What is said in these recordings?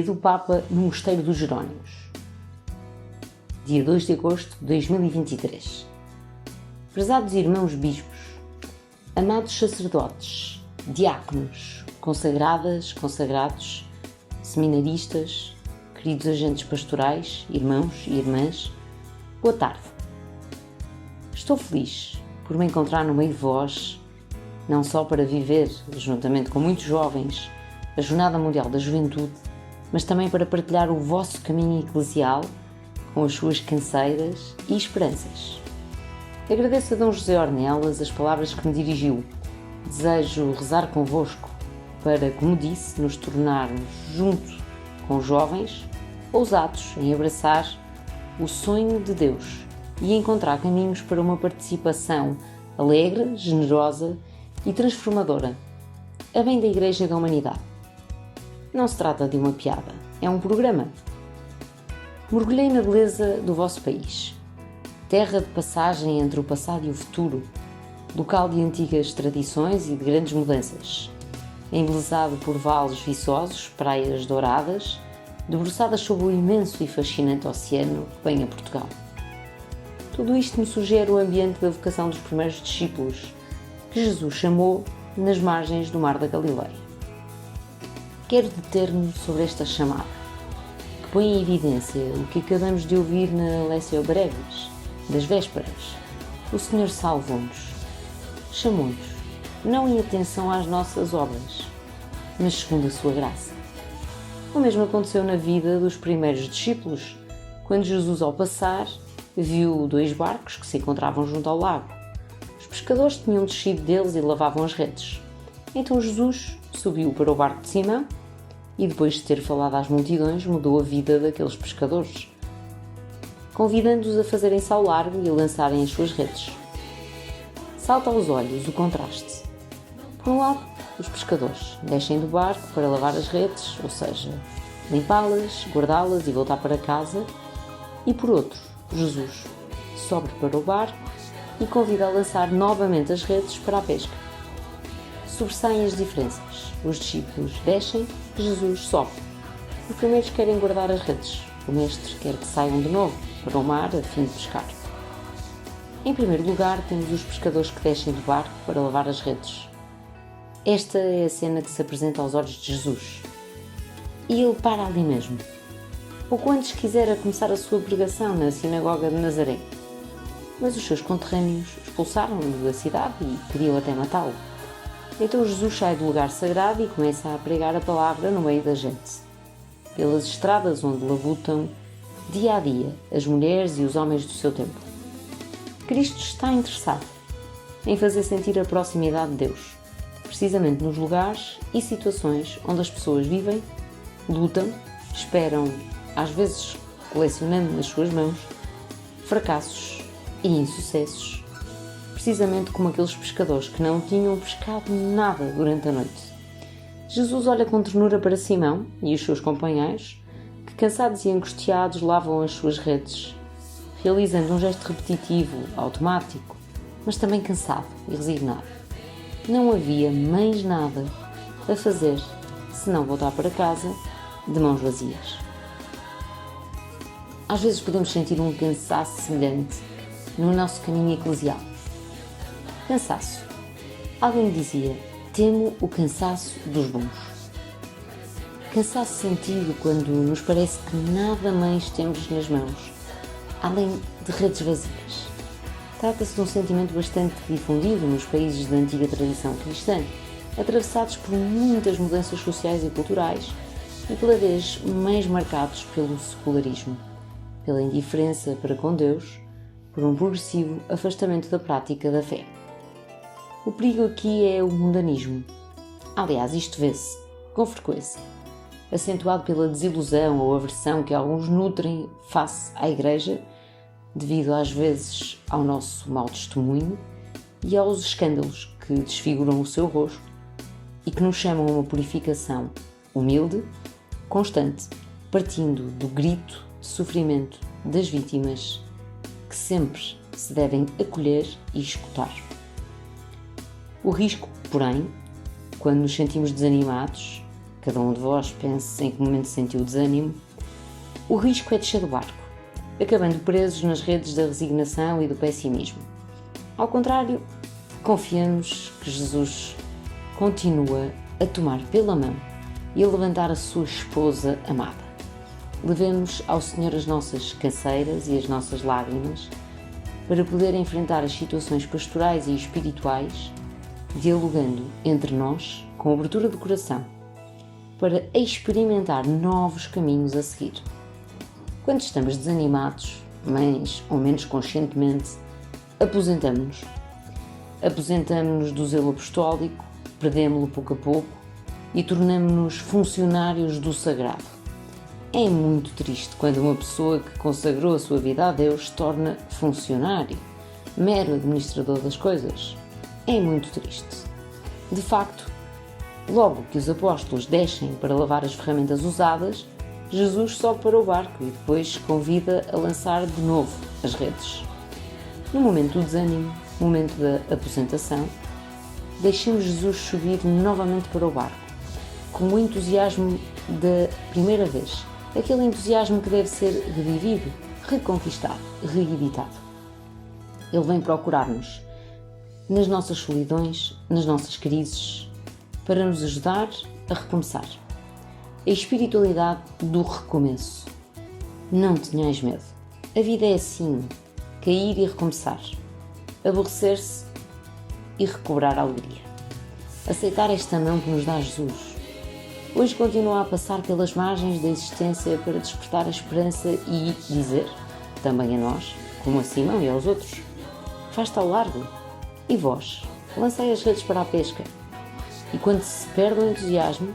Dia do Papa no Mosteiro dos Jerónimos. Dia 2 de agosto de 2023. Prezados irmãos bispos, amados sacerdotes, diáconos, consagradas, consagrados, seminaristas, queridos agentes pastorais, irmãos e irmãs, boa tarde. Estou feliz por me encontrar no meio de vós, não só para viver, juntamente com muitos jovens, a Jornada Mundial da Juventude, mas também para partilhar o vosso caminho eclesial com as suas canseiras e esperanças. Agradeço a Dom José Ornelas as palavras que me dirigiu. Desejo rezar convosco para, como disse, nos tornarmos, junto com os jovens, ousados em abraçar o sonho de Deus e encontrar caminhos para uma participação alegre, generosa e transformadora, a bem da Igreja e da humanidade. Não se trata de uma piada, é um programa. Mergulhei na beleza do vosso país, terra de passagem entre o passado e o futuro, local de antigas tradições e de grandes mudanças, embelezado por vales viçosos, praias douradas, debruçadas sobre o imenso e fascinante oceano que banha Portugal. Tudo isto me sugere o ambiente da vocação dos primeiros discípulos, que Jesus chamou nas margens do Mar da Galileia. Quero deter-me sobre esta chamada, que põe em evidência o que acabamos de ouvir na Alessio Brevis, das Vésperas. O Senhor salvou-nos, chamou-nos, não em atenção às nossas obras, mas segundo a sua graça. O mesmo aconteceu na vida dos primeiros discípulos, quando Jesus, ao passar, viu 2 barcos que se encontravam junto ao lago. Os pescadores tinham descido deles e lavavam as redes. Então Jesus subiu para o barco de Simão e, depois de ter falado às multidões, mudou a vida daqueles pescadores, convidando-os a fazerem-se ao largo e a lançarem as suas redes. Salta aos olhos o contraste. Por um lado, os pescadores descem do barco para lavar as redes, ou seja, limpá-las, guardá-las e voltar para casa, e por outro, Jesus sobe para o barco e convida a lançar novamente as redes para a pesca. Sobressaem as diferenças. Os discípulos descem, Jesus sobe. Os primeiros querem guardar as redes. O mestre quer que saiam de novo para o mar a fim de pescar. Em primeiro lugar, temos os pescadores que descem do barco para lavar as redes. Esta é a cena que se apresenta aos olhos de Jesus. E ele para ali mesmo. Pouco antes quisera começar a sua pregação na sinagoga de Nazaré. Mas os seus conterrâneos expulsaram-no da cidade e queriam até matá-lo. Então Jesus sai do lugar sagrado e começa a pregar a palavra no meio da gente, pelas estradas onde labutam dia a dia as mulheres e os homens do seu tempo. Cristo está interessado em fazer sentir a proximidade de Deus, precisamente nos lugares e situações onde as pessoas vivem, lutam, esperam, às vezes colecionando nas suas mãos, fracassos e insucessos, precisamente como aqueles pescadores que não tinham pescado nada durante a noite. Jesus olha com ternura para Simão e os seus companheiros, que cansados e angustiados lavam as suas redes, realizando um gesto repetitivo, automático, mas também cansado e resignado. Não havia mais nada a fazer senão voltar para casa de mãos vazias. Às vezes podemos sentir um cansaço semelhante no nosso caminho eclesial. Cansaço. Alguém dizia: temo o cansaço dos bons. Cansaço sentido quando nos parece que nada mais temos nas mãos, além de redes vazias. Trata-se de um sentimento bastante difundido nos países da antiga tradição cristã, atravessados por muitas mudanças sociais e culturais e cada vez mais marcados pelo secularismo, pela indiferença para com Deus, por um progressivo afastamento da prática da fé. O perigo aqui é o mundanismo. Aliás, isto vê-se, com frequência, acentuado pela desilusão ou aversão que alguns nutrem face à Igreja, devido às vezes ao nosso mau testemunho e aos escândalos que desfiguram o seu rosto e que nos chamam a uma purificação humilde, constante, partindo do grito de sofrimento das vítimas que sempre se devem acolher e escutar. O risco, porém, quando nos sentimos desanimados, cada um de vós pense em que momento sentiu desânimo, o risco é descer do barco, acabando presos nas redes da resignação e do pessimismo. Ao contrário, confiamos que Jesus continua a tomar pela mão e a levantar a sua esposa amada. Levemos ao Senhor as nossas canseiras e as nossas lágrimas para poder enfrentar as situações pastorais e espirituais, dialogando entre nós com abertura de coração, para experimentar novos caminhos a seguir. Quando estamos desanimados, mais ou menos conscientemente, aposentamo-nos. Aposentamo-nos do zelo apostólico, perdemo-lo pouco a pouco e tornamo-nos funcionários do sagrado. É muito triste quando uma pessoa que consagrou a sua vida a Deus se torna funcionário, mero administrador das coisas. É muito triste. De facto, logo que os apóstolos descem para lavar as ferramentas usadas, Jesus sobe para o barco e depois convida a lançar de novo as redes. No momento do desânimo, no momento da aposentação, deixemos Jesus subir novamente para o barco, com o entusiasmo da primeira vez, aquele entusiasmo que deve ser revivido, reconquistado, reeditado. Ele vem procurar-nos nas nossas solidões, nas nossas crises, para nos ajudar a recomeçar. A espiritualidade do recomeço. Não tenhais medo. A vida é assim, cair e recomeçar, aborrecer-se e recobrar a alegria. Aceitar esta mão que nos dá Jesus. Hoje continua a passar pelas margens da existência para despertar a esperança e dizer, também a nós, como a Simão e aos outros, faz-te ao largo. E vós, lançai as redes para a pesca. E quando se perde o entusiasmo,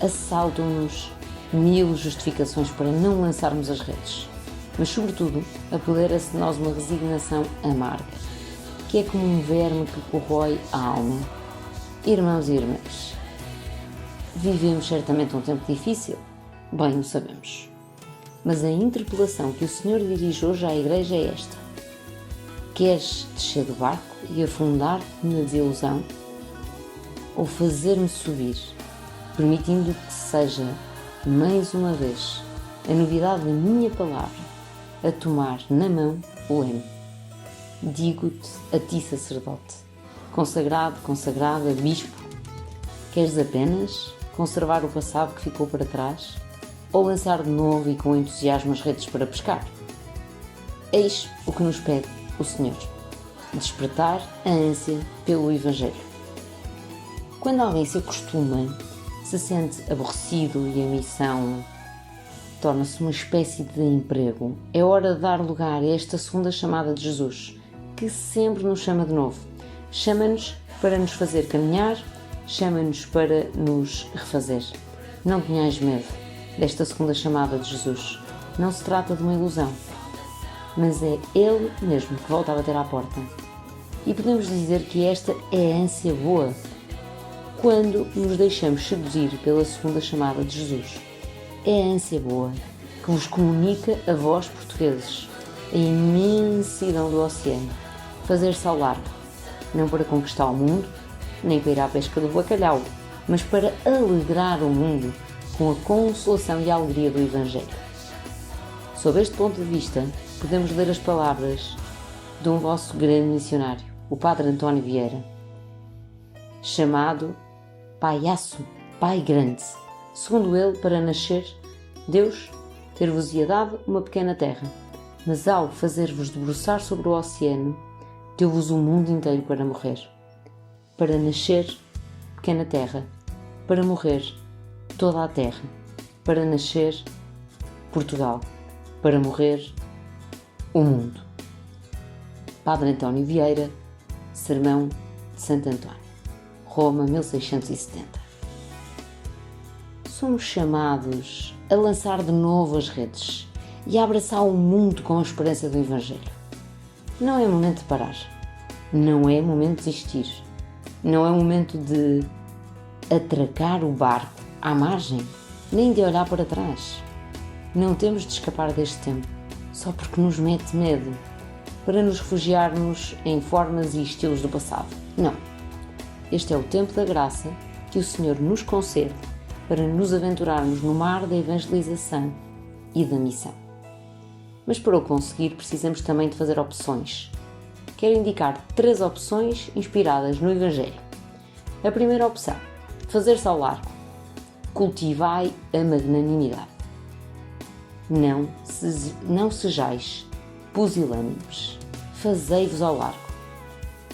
assaltam-nos 1000 justificações para não lançarmos as redes. Mas, sobretudo, apodera-se de nós uma resignação amarga, que é como um verme que corrói a alma. Irmãos e irmãs, vivemos certamente um tempo difícil, bem o sabemos. Mas a interpelação que o Senhor dirige hoje à Igreja é esta. Queres descer do barco e afundar-te na desilusão? Ou fazer-me subir, permitindo que seja, mais uma vez, a novidade da minha palavra, a tomar na mão o leme? Digo-te a ti, sacerdote, consagrado, consagrada, bispo, queres apenas conservar o passado que ficou para trás ou lançar de novo e com entusiasmo as redes para pescar? Eis o que nos pede o Senhor, despertar a ânsia pelo Evangelho. Quando alguém se acostuma, se sente aborrecido e a missão torna-se uma espécie de emprego, é hora de dar lugar a esta segunda chamada de Jesus, que sempre nos chama de novo. Chama-nos para nos fazer caminhar, chama-nos para nos refazer. Não tenhais medo desta segunda chamada de Jesus. Não se trata de uma ilusão, mas é Ele mesmo que volta a bater à porta. E podemos dizer que esta é a ânsia boa, quando nos deixamos seduzir pela segunda chamada de Jesus. É a ânsia boa que vos comunica a vós, portugueses, a imensidão do oceano, fazer-se ao largo, não para conquistar o mundo, nem para ir à pesca do bacalhau, mas para alegrar o mundo com a consolação e a alegria do Evangelho. Sob este ponto de vista, podemos ler as palavras de um vosso grande missionário, o Padre António Vieira, chamado Paiaço, Pai Grande. Segundo ele, para nascer, Deus ter-vos-ia dado uma pequena terra, mas ao fazer-vos debruçar sobre o oceano, deu-vos o mundo inteiro para morrer. Para nascer, pequena terra, para morrer, toda a terra, para nascer, Portugal, para morrer, o mundo. Padre António Vieira, Sermão de Santo António, Roma, 1670. Somos chamados a lançar de novo as redes e a abraçar o mundo com a esperança do Evangelho. Não é momento de parar, não é momento de desistir, não é momento de atracar o barco à margem, nem de olhar para trás. Não temos de escapar deste tempo, só porque nos mete medo, para nos refugiarmos em formas e estilos do passado. Não. Este é o tempo da graça que o Senhor nos concede para nos aventurarmos no mar da evangelização e da missão. Mas para o conseguir precisamos também de fazer opções. Quero indicar 3 opções inspiradas no Evangelho. A primeira opção, fazer-se ao largo. Cultivai a magnanimidade. Não sejais pusilânimes. Fazei-vos ao largo.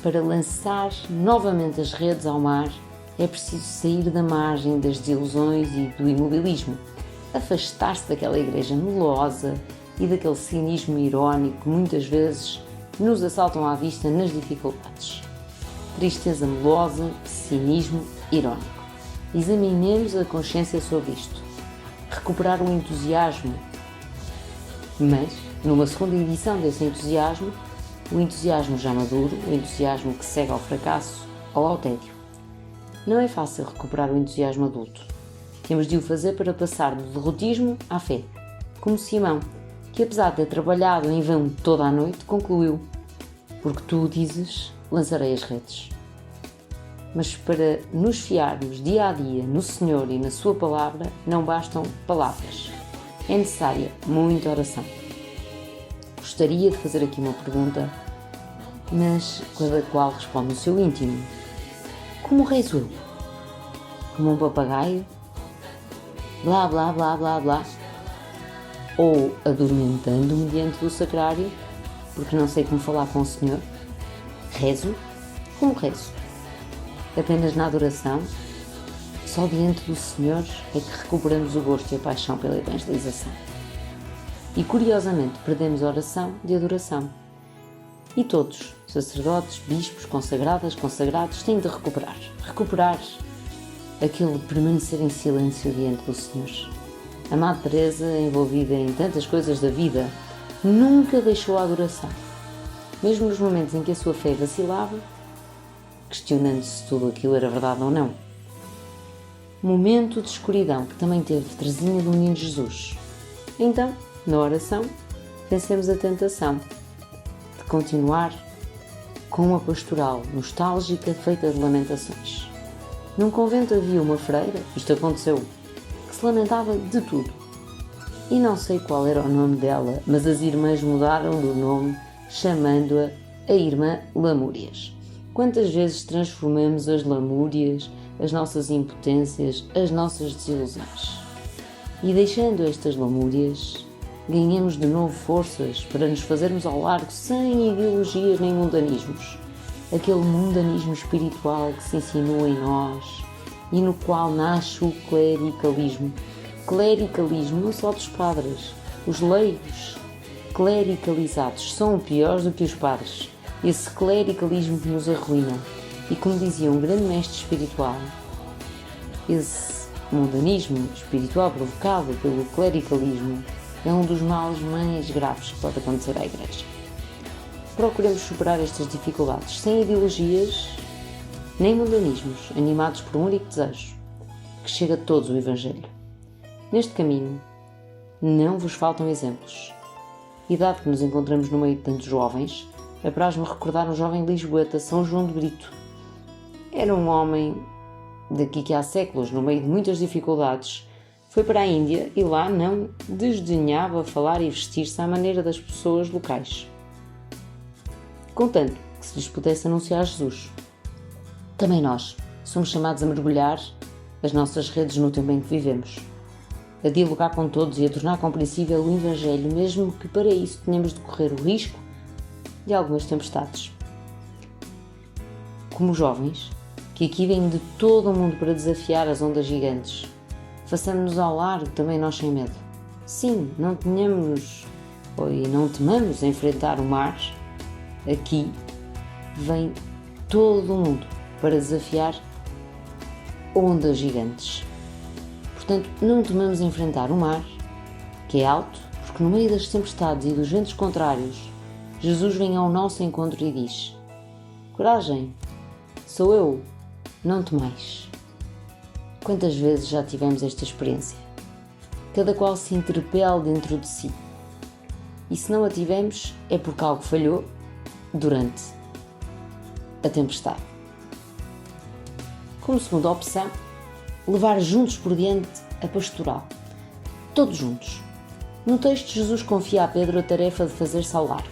Para lançar novamente as redes ao mar, é preciso sair da margem das desilusões e do imobilismo, afastar-se daquela igreja melosa e daquele cinismo irónico que muitas vezes nos assaltam à vista nas dificuldades. Tristeza melosa, cinismo irónico. Examinemos a consciência sobre isto. Recuperar o entusiasmo, mas, numa segunda edição desse entusiasmo, o entusiasmo já maduro, o entusiasmo que segue ao fracasso ou ao tédio. Não é fácil recuperar o entusiasmo adulto. Temos de o fazer para passar do derrotismo à fé. Como Simão, que apesar de ter trabalhado em vão toda a noite, concluiu: porque tu o dizes, lançarei as redes. Mas para nos fiarmos dia a dia no Senhor e na sua palavra, não bastam palavras. É necessária muita oração. Gostaria de fazer aqui uma pergunta, mas cada qual responde no seu íntimo. Como rezo eu? Como um papagaio? Blá, blá, blá, blá, blá. Ou adormentando-me diante do sacrário, porque não sei como falar com o Senhor? Rezo? Como rezo? Apenas na adoração? Só diante do Senhor é que recuperamos o gosto e a paixão pela evangelização. E curiosamente perdemos a oração de adoração. E todos, sacerdotes, bispos, consagradas, consagrados, têm de recuperar. Recuperar aquele permanecer em silêncio diante do Senhor. A Madre Teresa, envolvida em tantas coisas da vida, nunca deixou a adoração. Mesmo nos momentos em que a sua fé vacilava, questionando-se se tudo aquilo era verdade ou não. Momento de escuridão que também teve Teresinha do Menino Jesus. Então, na oração, vencemos a tentação de continuar com uma pastoral nostálgica feita de lamentações. Num convento havia uma freira, isto aconteceu, que se lamentava de tudo. E não sei qual era o nome dela, mas as irmãs mudaram-lhe o nome, chamando-a a Irmã Lamúrias. Quantas vezes transformamos as lamúrias, as nossas impotências, as nossas desilusões? E deixando estas lamúrias, ganhamos de novo forças para nos fazermos ao largo sem ideologias nem mundanismos. Aquele mundanismo espiritual que se ensinou em nós e no qual nasce o clericalismo. Clericalismo não só dos padres. Os leigos clericalizados são piores do que os padres. Esse clericalismo que nos arruína. E como dizia um grande mestre espiritual, esse mundanismo espiritual provocado pelo clericalismo é um dos males mais graves que pode acontecer à Igreja. Procuremos superar estas dificuldades sem ideologias nem mundanismos, animados por um único desejo, que chega a todos o Evangelho. Neste caminho, não vos faltam exemplos. E dado que nos encontramos no meio de tantos jovens, apraz-me recordar um jovem lisboeta, São João de Brito. Era um homem daqui que há séculos, no meio de muitas dificuldades, foi para a Índia e lá não desdenhava falar e vestir-se à maneira das pessoas locais, contanto que se lhes pudesse anunciar Jesus. Também nós somos chamados a mergulhar as nossas redes no tempo em que vivemos, a dialogar com todos e a tornar compreensível o Evangelho, mesmo que para isso tenhamos de correr o risco de algumas tempestades. Como jovens, que aqui vêm de todo o mundo para desafiar as ondas gigantes, façamos-nos ao largo também nós sem medo. Sim, não temamos enfrentar o mar. Aqui vem todo o mundo para desafiar ondas gigantes. Portanto, não temamos enfrentar o mar, que é alto, porque no meio das tempestades e dos ventos contrários, Jesus vem ao nosso encontro e diz: coragem, sou eu, não temais. Quantas vezes já tivemos esta experiência? Cada qual se interpela dentro de si. E se não a tivemos, é porque algo falhou durante a tempestade. Como segunda opção, levar juntos por diante a pastoral. Todos juntos. No texto, Jesus confia a Pedro a tarefa de fazer-se ao largo.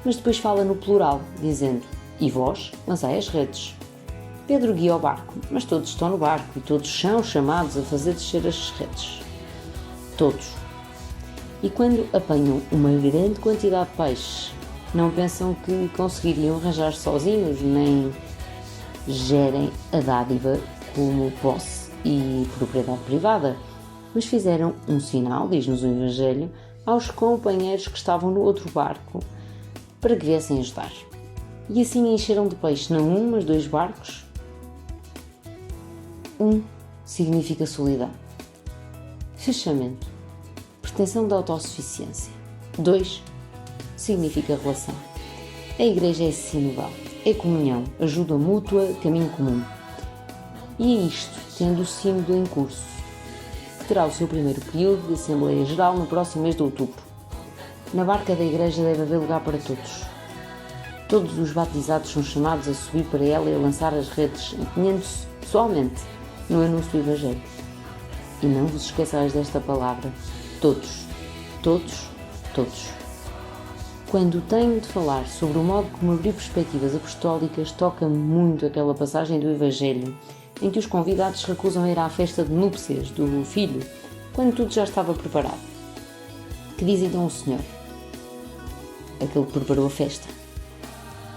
Mas depois fala no plural, dizendo: e vós, lançai as redes. Pedro guia o barco, mas todos estão no barco e todos são chamados a fazer descer as redes. Todos. E quando apanham uma grande quantidade de peixes, não pensam que conseguiriam arranjar sozinhos, nem gerem a dádiva como posse e propriedade privada, mas fizeram um sinal, diz-nos o Evangelho, aos companheiros que estavam no outro barco, para que viessem ajudar. E assim encheram de peixe não um, mas 2 barcos. 1 significa solidão, fechamento, pretensão de autossuficiência. 2 significa relação. A Igreja é sinodal, é comunhão, ajuda mútua, caminho comum. E é isto, tendo o sínodo em curso, que terá o seu primeiro período de Assembleia Geral no próximo mês de outubro. Na barca da Igreja deve haver lugar para todos. Todos os batizados são chamados a subir para ela e a lançar as redes, empenhando-se pessoalmente no anúncio do Evangelho. E não vos esqueçais desta palavra: todos, todos, todos. Quando tenho de falar sobre o modo como abrir perspectivas apostólicas, toca-me muito aquela passagem do Evangelho em que os convidados se recusam a ir à festa de núpcias do filho, quando tudo já estava preparado. Que diz então o Senhor, aquele que preparou a festa: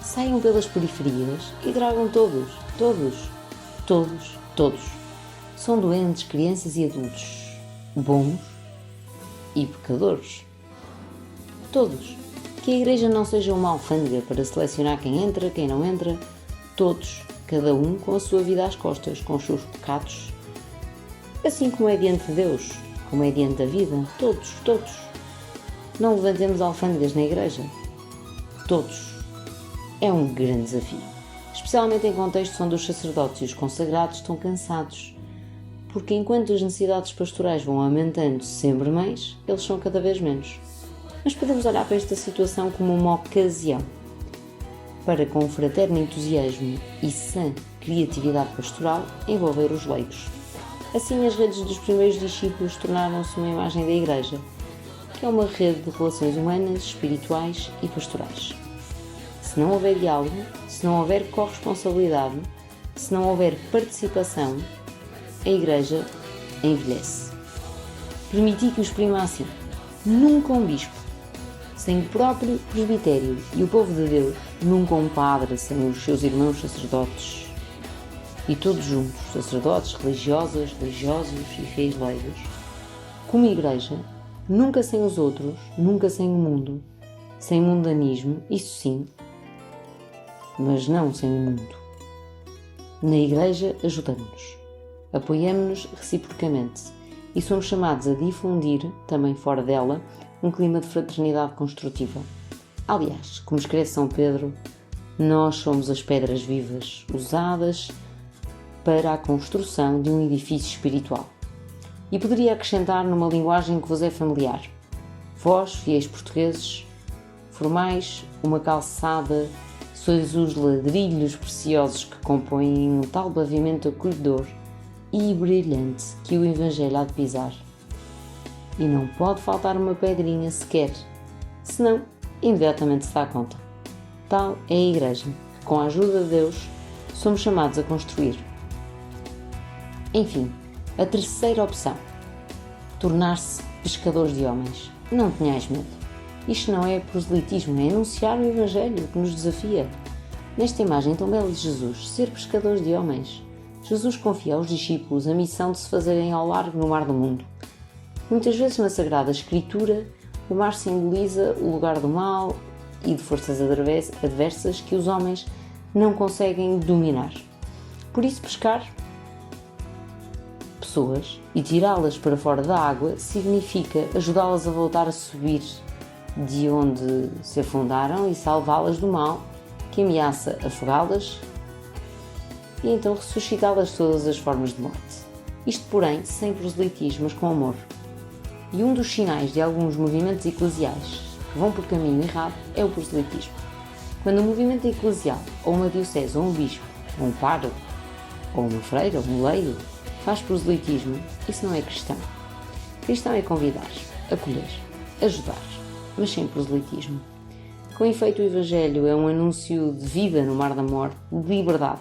saiam pelas periferias e tragam todos, todos, todos, todos. São doentes, crianças e adultos, bons e pecadores. Todos. Que a Igreja não seja uma alfândega para selecionar quem entra, quem não entra. Todos, cada um com a sua vida às costas, com os seus pecados. Assim como é diante de Deus, como é diante da vida. Todos, todos. Não levantemos alfândegas na Igreja. Todos. É um grande desafio. Especialmente em contextos onde os sacerdotes e os consagrados estão cansados. Porque enquanto as necessidades pastorais vão aumentando sempre mais, eles são cada vez menos. Mas podemos olhar para esta situação como uma ocasião para, com fraterno entusiasmo e sã criatividade pastoral, envolver os leigos. Assim, as redes dos primeiros discípulos tornaram-se uma imagem da Igreja, que é uma rede de relações humanas, espirituais e pastorais. Se não houver diálogo, se não houver corresponsabilidade, se não houver participação, a Igreja envelhece. Permiti que o exprima assim: nunca um bispo sem o próprio presbitério e o povo de Deus, nunca um padre sem os seus irmãos sacerdotes, e todos juntos, sacerdotes, religiosas, religiosos e fiéis leigos, como Igreja, nunca sem os outros, nunca sem o mundo, sem mundanismo, isso sim, mas não sem o mundo. Na Igreja ajudamos-nos, apoiamos-nos reciprocamente e somos chamados a difundir, também fora dela, um clima de fraternidade construtiva. Aliás, como escreve São Pedro, nós somos as pedras vivas usadas para a construção de um edifício espiritual. E poderia acrescentar numa linguagem que vos é familiar: vós, fiéis portugueses, formais uma calçada, sois os ladrilhos preciosos que compõem um tal pavimento acolhedor e brilhante que o Evangelho há de pisar. E não pode faltar uma pedrinha sequer, senão imediatamente se dá conta. Tal é a Igreja, que com a ajuda de Deus somos chamados a construir. Enfim, a terceira opção: tornar-se pescadores de homens. Não tenhais medo. Isto não é proselitismo, é anunciar o Evangelho que nos desafia. Nesta imagem tão bela de Jesus, ser pescadores de homens, Jesus confia aos discípulos a missão de se fazerem ao largo no mar do mundo. Muitas vezes na Sagrada Escritura, o mar simboliza o lugar do mal e de forças adversas que os homens não conseguem dominar. Por isso, pescar pessoas e tirá-las para fora da água significa ajudá-las a voltar a subir de onde se afundaram e salvá-las do mal que ameaça afogá-las e então ressuscitá-las de todas as formas de morte. Isto, porém, sem proselitismo, mas com amor. E um dos sinais de alguns movimentos eclesiais que vão por caminho errado é o proselitismo. Quando um movimento eclesial, ou uma diocese, ou um bispo, ou um pároco, ou uma freira, ou um leigo, faz proselitismo, isso não é cristão. Cristão é convidar, acolher, ajudar, mas sem proselitismo. Com efeito, o Evangelho é um anúncio de vida no mar da morte, de liberdade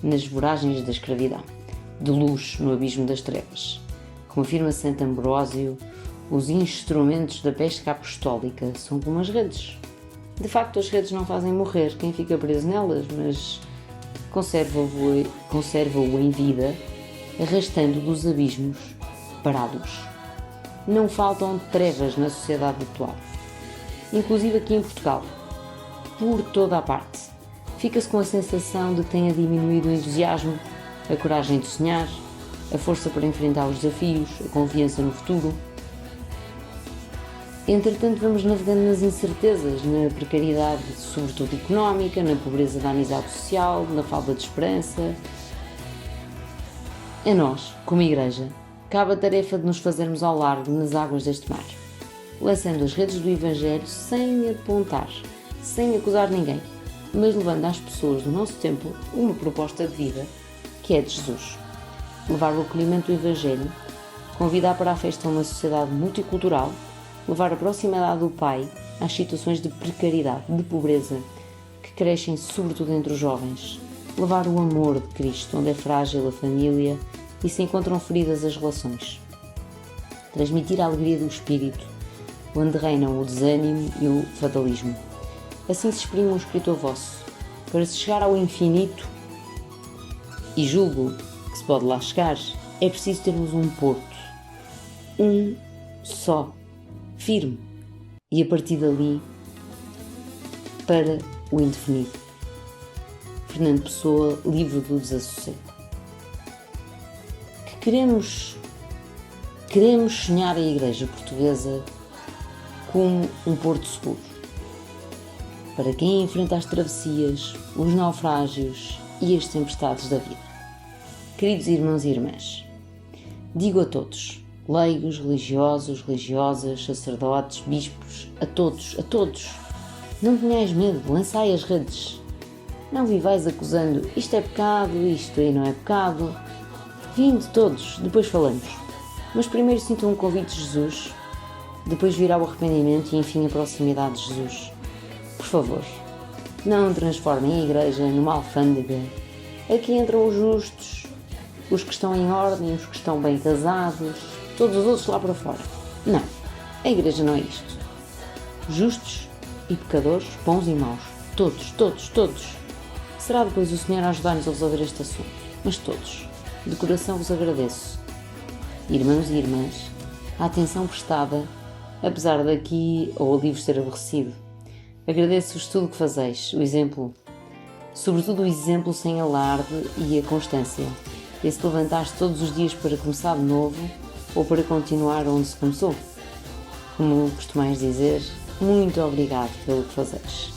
nas voragens da escravidão, de luz no abismo das trevas. Como afirma Santo Ambrósio, os instrumentos da pesca apostólica são como as redes. De facto, as redes não fazem morrer quem fica preso nelas, mas conserva-o em vida, arrastando dos abismos para a luz. Não faltam trevas na sociedade atual, inclusive aqui em Portugal, por toda a parte. Fica-se com a sensação de que tenha diminuído o entusiasmo, a coragem de sonhar, a força para enfrentar os desafios, a confiança no futuro. Entretanto, vamos navegando nas incertezas, na precariedade, sobretudo económica, na pobreza da amizade social, na falta de esperança. A nós, como Igreja, cabe a tarefa de nos fazermos ao largo nas águas deste mar, lançando as redes do Evangelho sem apontar, sem acusar ninguém, mas levando às pessoas do nosso tempo uma proposta de vida que é de Jesus. Levar o acolhimento do Evangelho, convidar para a festa uma sociedade multicultural, levar a proximidade do Pai às situações de precariedade, de pobreza, que crescem sobretudo entre os jovens, levar o amor de Cristo, onde é frágil a família e se encontram feridas as relações, transmitir a alegria do Espírito, onde reinam o desânimo e o fatalismo. Assim se exprime um escritor vosso, para se chegar ao infinito, e julgo que se pode lá chegar, é preciso termos um porto, um só, firme, e a partir dali para o indefinido. Fernando Pessoa, livro do Desassossego. Que queremos sonhar a Igreja Portuguesa como um porto seguro, para quem enfrenta as travessias, os naufrágios e as tempestades da vida. Queridos irmãos e irmãs, digo a todos, leigos, religiosos, religiosas, sacerdotes, bispos, a todos, não tenhais medo, lançai as redes. Não vivais acusando, isto é pecado, isto aí não é pecado. Vinde todos, depois falamos. Mas primeiro sintam um convite de Jesus, depois virá o arrependimento e enfim a proximidade de Jesus. Por favor, não transformem a Igreja numa alfândega. Aqui entram os justos, os que estão em ordem, os que estão bem casados, todos os outros lá para fora. Não, a Igreja não é isto. Justos e pecadores, bons e maus, todos. Será depois o Senhor a ajudar-nos a resolver este assunto, mas todos, de coração vos agradeço, irmãos e irmãs, a atenção prestada, apesar daqui ou ali vos ter aborrecido. Agradeço-vos tudo o que fazeis, o exemplo, sobretudo o exemplo sem alarde e a constância. Esse levantar-se todos os dias para começar de novo ou para continuar onde se começou. Como costumais dizer, muito obrigado pelo que fazeis.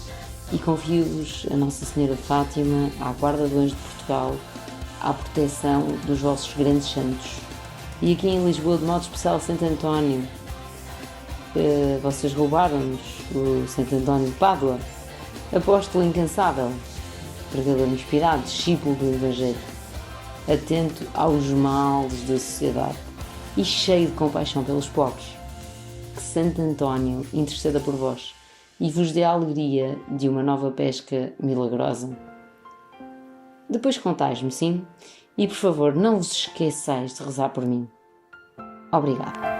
E confio-vos a Nossa Senhora de Fátima, à Guarda do Anjo de Portugal, à proteção dos vossos grandes santos. E aqui em Lisboa, de modo especial, Santo António. Vocês roubaram-nos o Santo António de Pádua, apóstolo incansável, pregador inspirado, discípulo do Evangelho, atento aos males da sociedade e cheio de compaixão pelos pobres. Que Santo António interceda por vós e vos dê a alegria de uma nova pesca milagrosa. Depois contais-me, sim? E por favor, não vos esqueçais de rezar por mim. Obrigado.